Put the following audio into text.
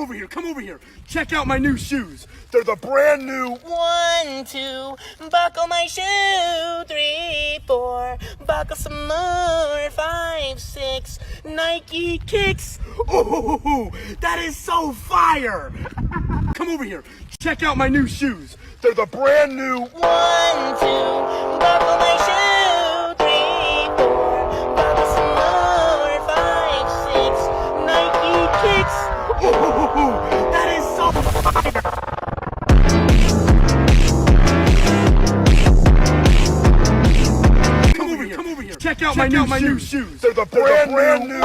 over here, come over here. Check out my new shoes. They're the brand new 1, 2, buckle my shoe. 3, 4, buckle some more. 5, 6, Nike kicks. Ooh, that is so fire! Come over here. Check out my new shoes. They're the brand new 1, 2, buckle my shoe. 3, 4, buckle some more. 5, 6, Nike kicks. Ooh, that is so fire! Come over here. Check out my new shoes. They're the brand new